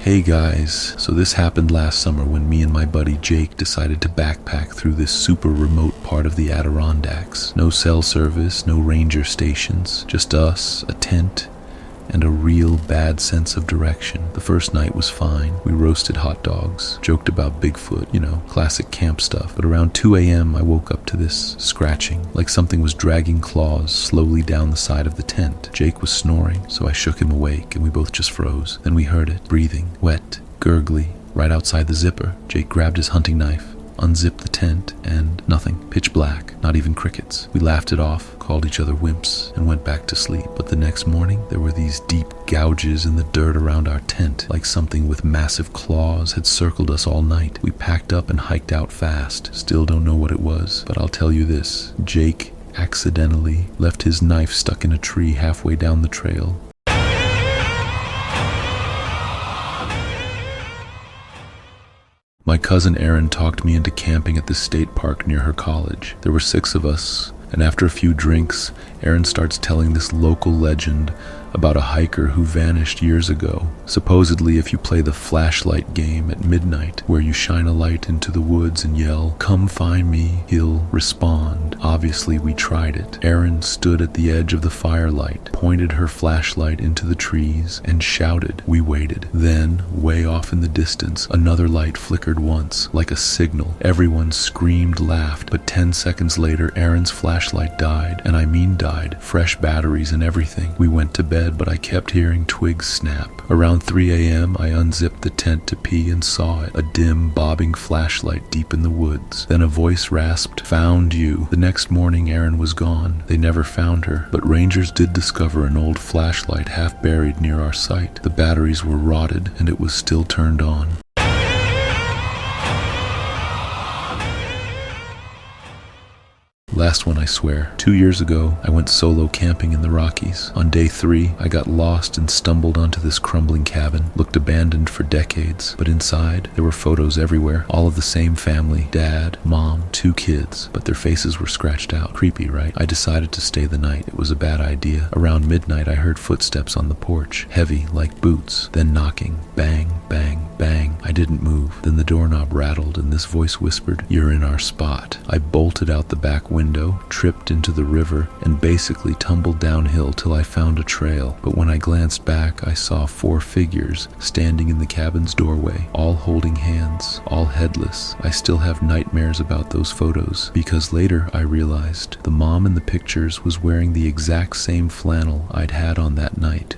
Hey guys, so this happened last summer when me and my buddy Jake decided to backpack through this super remote part of the Adirondacks. No cell service, no ranger stations, just us, a tent, and a real bad sense of direction. The first night was fine. We roasted hot dogs, joked about Bigfoot, classic camp stuff. But around 2 a.m. I woke up to this scratching, like something was dragging claws slowly down the side of the tent. Jake was snoring, so I shook him awake and we both just froze. Then we heard it, breathing, wet, gurgly, right outside the zipper. Jake grabbed his hunting knife, unzipped the tent, and nothing. Pitch black, not even crickets. We laughed it off, called each other wimps, and went back to sleep. But the next morning, there were these deep gouges in the dirt around our tent, like something with massive claws had circled us all night. We packed up and hiked out fast. Still don't know what it was, but I'll tell you this. Jake accidentally left his knife stuck in a tree halfway down the trail. My cousin Erin talked me into camping at the state park near her college. There were 6 of us, and after a few drinks, Erin starts telling this local legend about a hiker who vanished years ago. Supposedly, if you play the flashlight game at midnight, where you shine a light into the woods and yell, "Come find me," he'll respond. Obviously, we tried it. Erin stood at the edge of the firelight, pointed her flashlight into the trees, and shouted. We waited. Then, way off in the distance, another light flickered once, like a signal. Everyone screamed, laughed, but 10 seconds later, Erin's flashlight died, and I mean died. Fresh batteries and everything. We went to bed, but I kept hearing twigs snap. Around 3 a.m., I unzipped the tent to pee and saw it, a dim, bobbing flashlight deep in the woods. Then a voice rasped, "Found you." The next morning, Erin was gone. They never found her, but rangers did discover an old flashlight half buried near our site. The batteries were rotted, and it was still turned on. Last one, I swear. 2 years ago, I went solo camping in the Rockies. On day 3, I got lost and stumbled onto this crumbling cabin. Looked abandoned for decades, but inside, there were photos everywhere. All of the same family, dad, mom, 2 kids, but their faces were scratched out. Creepy, right? I decided to stay the night. It was a bad idea. Around midnight, I heard footsteps on the porch, heavy like boots, then knocking. Bang, bang, bang. I didn't move. Then the doorknob rattled and this voice whispered, "You're in our spot." I bolted out the back window, tripped into the river, and basically tumbled downhill till I found a trail. But when I glanced back, I saw 4 figures standing in the cabin's doorway, all holding hands, all headless. I still have nightmares about those photos, because later I realized the mom in the pictures was wearing the exact same flannel I'd had on that night.